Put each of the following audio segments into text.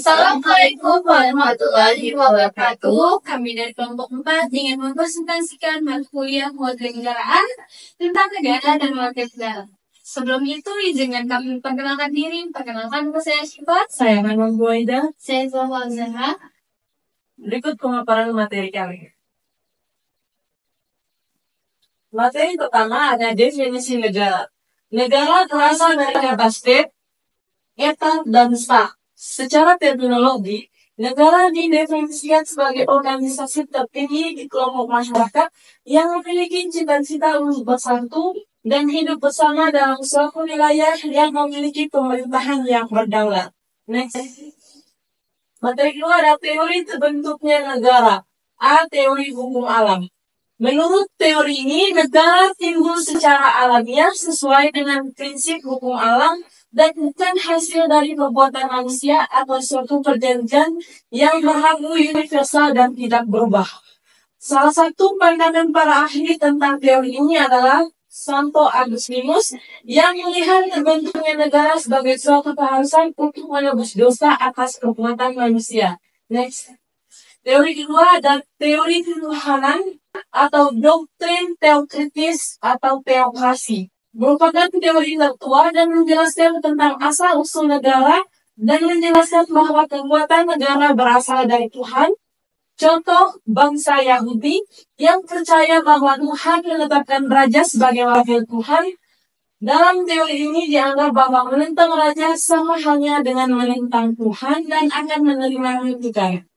Assalamualaikum warahmatullahi wabarakatuh. Kami dari kelompok 4 ingin mempresentasikan mata kuliah Kewarganegaraan tentang negara dan warga negara. Sebelum itu, izinkan kami memperkenalkan diri. Perkenalkan saya Syifa. Saya Manwan Buaida. Saya Zahra Zahra. Berikut pemaparan materi kami. Materi pertama ada definisi negara. Negara berasal dari kata state, etat, dan sah. Secara terminologi, negara didefinisikan sebagai organisasi tertinggi di kelompok masyarakat yang memiliki cita-cita untuk bersatu dan hidup bersama dalam suatu wilayah yang memiliki pemerintahan yang berdaulat. Next. Materi kedua ada teori terbentuknya negara. A. Teori hukum alam. Menurut teori ini, negara timbul secara alamiah sesuai dengan prinsip hukum alam dan bukan hasil dari perbuatan manusia atau suatu perjanjian yang berlaku universal dan tidak berubah. Salah satu pandangan para ahli tentang teori ini adalah Santo Agustinus yang melihat terbentuknya negara sebagai suatu keharusan untuk menebus dosa atas perbuatan manusia. Next. Teori kedua ada teori ketuhanan atau doktrin teokritis atau teokrasi. Merupakan teori tertua dan menjelaskan tentang asal-usul negara dan menjelaskan bahwa kekuatan negara berasal dari Tuhan. Contoh, bangsa Yahudi yang percaya bahwa Tuhan menetapkan raja sebagai wakil Tuhan. Dalam teori ini dianggap bahwa menentang raja sama halnya dengan menentang Tuhan dan akan menerima kutukan.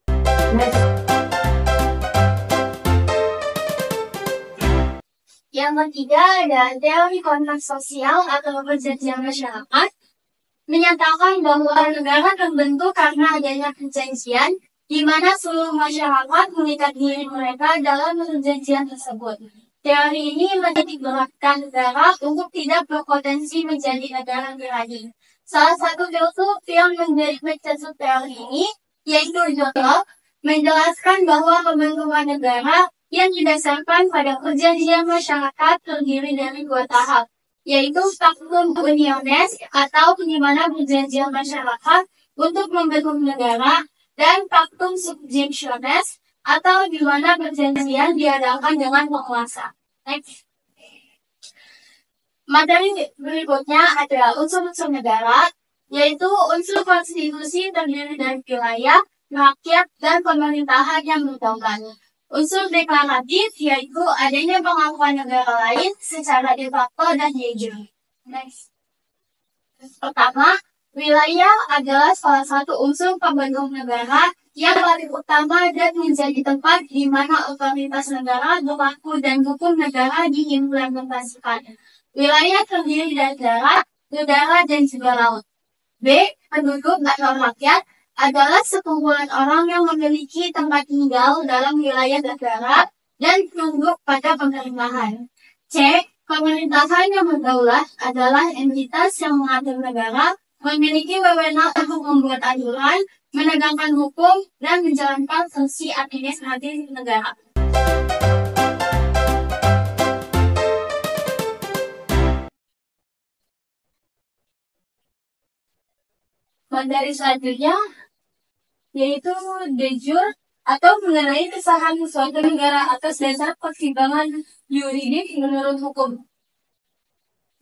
Yang ketiga ada teori kontrak sosial atau perjanjian masyarakat, menyatakan bahwa negara terbentuk karena adanya perjanjian di mana seluruh masyarakat mengikat diri mereka dalam perjanjian tersebut. Teori ini menitik beratkan negara untuk tidak berpotensi menjadi negara tirani. Salah satu filsuf yang menjadi pencetus teori ini, yaitu John Locke, menjelaskan bahwa pembentukan negara yang didasarkan pada perjanjian masyarakat terdiri dari 2 tahap, yaitu Pactum Uniones atau penyimpanan perjanjian masyarakat untuk membentuk negara, dan Pactum Subjunctiones atau di mana perjanjian diadakan dengan penguasa. Next. Materi berikutnya adalah unsur-unsur negara, yaitu unsur konstitusi terdiri dari wilayah, rakyat, dan pemerintahan yang berdaulat. Unsur deklaratif yaitu adanya pengakuan negara lain secara de facto dan de jure. Next. Pertama, wilayah adalah salah satu unsur pembentuk negara yang paling utama dan menjadi tempat di mana otoritas negara berlaku dan hukum negara diimplementasikan. Wilayah terdiri dari darat, udara, dan juga laut. B. Penduduk atau rakyat adalah sekumpulan orang yang memiliki tempat tinggal dalam wilayah negara dan tunduk pada pemerintahan. C. Pemerintahan yang berdaulat adalah entitas yang mengatur negara, memiliki wewenang untuk membuat aturan, menegakkan hukum, dan menjalankan fungsi administratif negara. Materi selanjutnya yaitu de jure atau mengenai kesahan suatu negara atas dasar pertimbangan yuridik menurut hukum.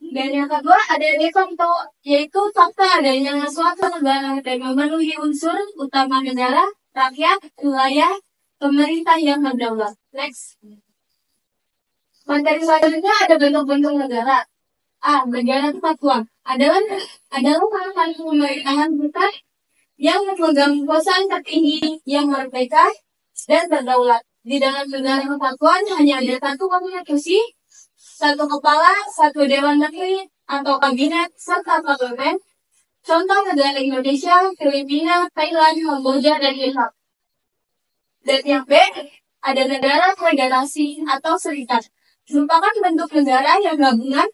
Dan yang kedua ada de facto, yaitu fakta adanya suatu negara dan memenuhi unsur utama negara, rakyat, wilayah, pemerintah yang berdaulat. Next. Materi selanjutnya ada bentuk-bentuk negara. A. Negara kesatuan adalah hal pemerintahan besar yang memegang kekuasaan tertinggi yang merdeka dan berdaulat. Di dalam negara kesatuan hanya ada satu konstitusi, satu kepala, satu dewan negeri atau kabinet, serta parlemen. Contoh negara Indonesia, Filipina, Thailand, Kamboja, dan Irak. Dan yang B, ada negara federasi atau serikat. Merupakan bentuk negara yang gabungan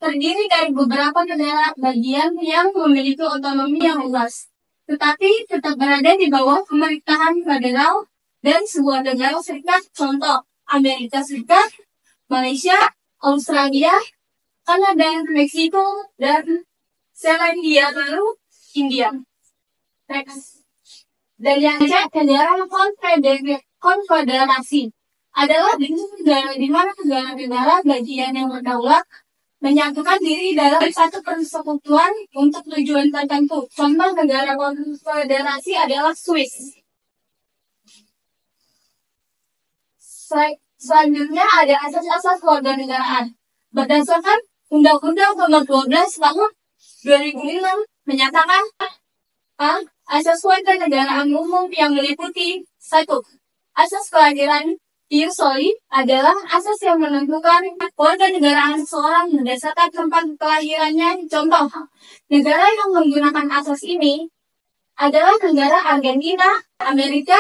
terdiri dari beberapa negara bagian yang memiliki otonomi yang luas, tetapi tetap berada di bawah pemerintahan federal dan sebuah negara serikat, contoh Amerika Serikat, Malaysia, Australia, Kanada, Meksiko, dan Selandia Baru, India. Next. Dan yang C, negara konfederasi adalah bentuk negara di mana negara-negara bagian yang berdaulat menyatukan diri dalam satu persekutuan untuk tujuan tertentu. Contoh negara konfederasi adalah Swiss. Selanjutnya ada asas-asas kewarganegaraan. Berdasarkan Undang-Undang Nomor 12 Tahun 2006 menyatakan asas kewarganegaraan umum yang meliputi 1. Asas kelahiran ius soli adalah asas yang menentukan kewarganegaraan seseorang berdasarkan tempat kelahirannya. Contoh, negara yang menggunakan asas ini adalah negara Argentina, Amerika,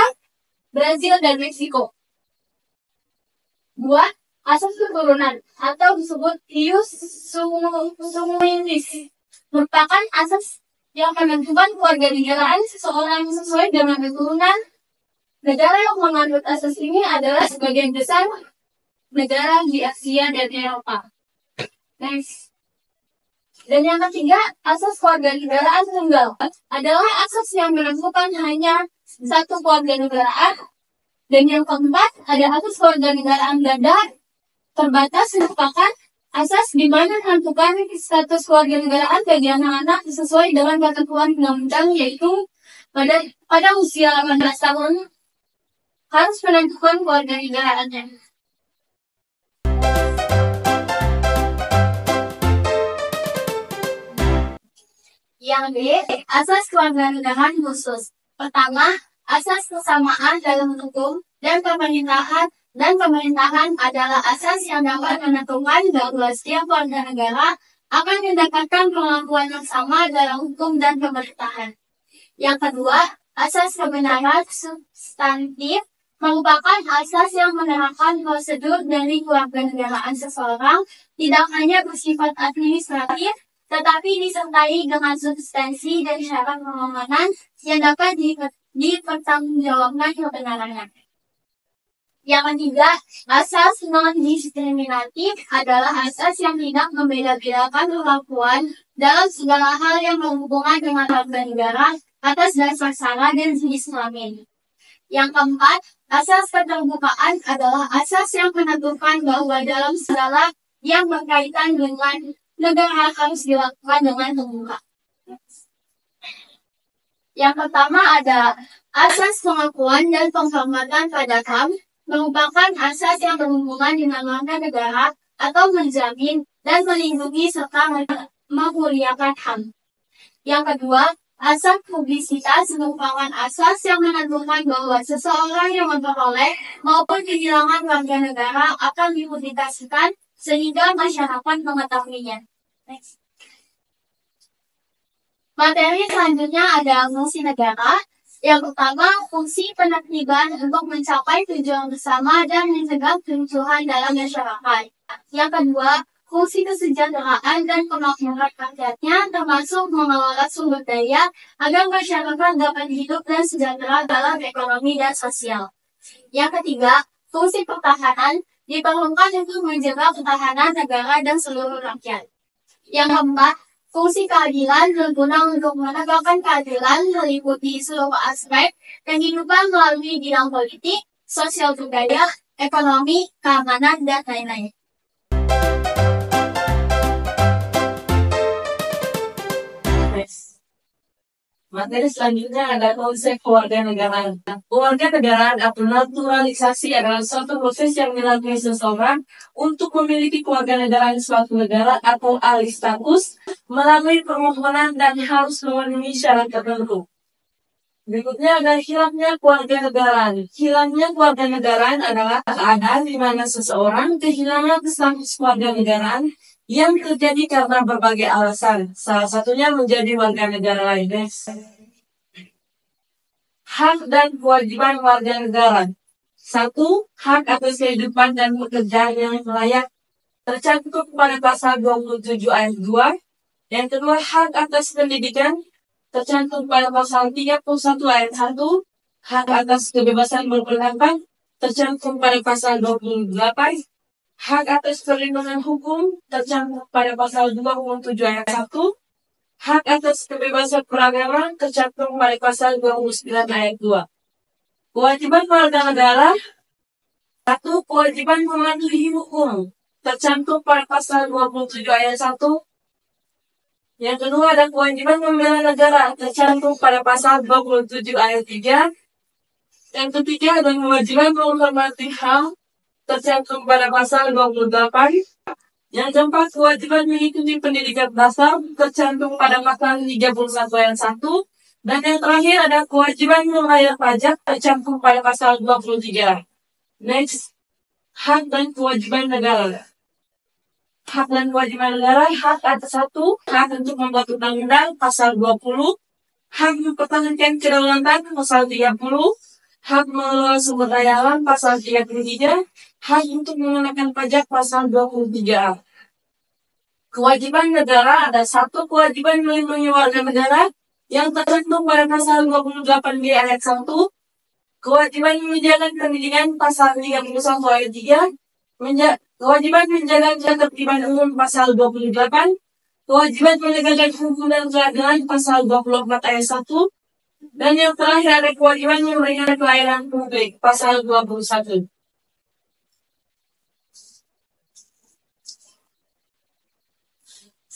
Brazil, dan Meksiko. 2. Asas keturunan atau disebut ius sanguinis merupakan asas yang menentukan kewarganegaraan seseorang sesuai dengan keturunan. Negara yang menganut asas ini adalah sebagian besar negara di Asia dan Eropa. Next. Dan yang ketiga, asas kewarganegaraan tunggal adalah asas yang menentukan hanya satu kewarganegaraan. Dan yang keempat, ada asas kewarganegaraan ganda terbatas merupakan asas di mana menentukan status kewarganegaraan bagi anak-anak sesuai dengan ketentuan undang-undang, yaitu pada usia 18 tahun harus menentukan kewarganegaraannya. Yang B, asas kewarganegaraan khusus. Pertama, asas kesamaan dalam hukum dan pemerintahan adalah asas yang dapat menentukan bahwa setiap warga negara akan mendapatkan perlakuan yang sama dalam hukum dan pemerintahan. Yang kedua, asas kebenaran substantif merupakan asas yang menerapkan prosedur dari kewarganegaraan seseorang tidak hanya bersifat administratif, tetapi disertai dengan substansi dan syarat permohonan yang dapat dipertanggungjawabkan kebenarannya. Yang ketiga, asas non-diskriminatif adalah asas yang tidak membeda-bedakan perlakuan dalam segala hal yang berhubungan dengan warga negara atas dasar sara dan jenis kelamin. Yang keempat, asas keterbukaan adalah asas yang menentukan bahwa dalam segala yang berkaitan dengan negara harus dilakukan dengan terbuka. Yang pertama ada asas pengakuan dan penghormatan pada HAM, merupakan asas yang berhubungan dengan warga negara atau menjamin dan melindungi serta memuliakan HAM. Yang kedua, asas publisitas merupakan asas yang menentukan bahwa seseorang yang memperoleh maupun kehilangan warga negara akan dipublikasikan sehingga masyarakat mengetahuinya. Next. Materi selanjutnya ada fungsi negara. Yang pertama, fungsi penertiban untuk mencapai tujuan bersama dan mencegah kericuhan dalam masyarakat. Yang kedua, fungsi kesejahteraan dan kemakmuran rakyatnya, termasuk mengelola sumber daya agar masyarakat dapat hidup dan sejahtera dalam ekonomi dan sosial. Yang ketiga, fungsi pertahanan diperlukan untuk menjaga ketahanan negara dan seluruh rakyat. Yang keempat, fungsi keadilan berguna untuk menegakkan keadilan meliputi seluruh aspek kehidupan melalui bidang politik, sosial budaya, ekonomi, keamanan, dan lain-lain. Materi selanjutnya ada konsep kewarganegaraan. Kewarganegaraan atau naturalisasi adalah suatu proses yang dilalui seseorang untuk memiliki kewarganegaraan suatu negara atau alih status melalui permohonan dan harus memenuhi syarat tertentu. Berikutnya ada hilangnya kewarganegaraan. Hilangnya kewarganegaraan adalah keadaan di mana seseorang kehilangan status kewarganegaraan yang terjadi karena berbagai alasan. Salah satunya menjadi warga negara lain. Hak dan kewajiban warga negara. 1. Hak atas kehidupan dan pekerjaan yang layak tercantum pada pasal 27 ayat 2. Yang kedua, hak atas pendidikan tercantum pada pasal 31 ayat 1. Hak atas kebebasan berpendapat tercantum pada pasal 28. Hak atas perlindungan hukum tercantum pada pasal 27 ayat 1. Hak atas kebebasan beragama tercantum pada pasal 29 ayat 2. Kewajiban warga negara. 1. Kewajiban mematuhi hukum tercantum pada pasal 27 ayat 1. Yang kedua ada kewajiban membela negara tercantum pada pasal 27 ayat 3. Yang ketiga ada kewajiban menghormati HAM tercantum pada pasal 28. Yang keempat, kewajiban mengikuti pendidikan dasar tercantum pada pasal 31 ayat 1. Dan yang terakhir ada kewajiban membayar pajak tercantum pada pasal 23. Next, hak dan kewajiban negara. Hak dan kewajiban negara, hak atas 1, hak untuk membuat undang-undang pasal 20, hak mempertahankan kedaulatan pasal 30, hak mengelola sumber daya alam pasal 33, hak untuk mengenakan pajak pasal 23. Kewajiban negara ada 1, kewajiban melindungi warga negara yang tercantum pada pasal 28B ayat 1, kewajiban menjaga pendidikan pasal 31 ayat 3, kewajiban menjaga ketertiban umum pasal 28, kewajiban menegakkan hukum dan keadilan pasal 24 ayat 1, dan yang terakhir ada kewajiban memberikan pelayanan publik pasal 21.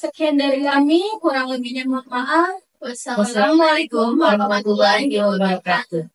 Sekian dari kami, kurang lebihnya mohon maaf. Wassalamualaikum warahmatullahi wabarakatuh.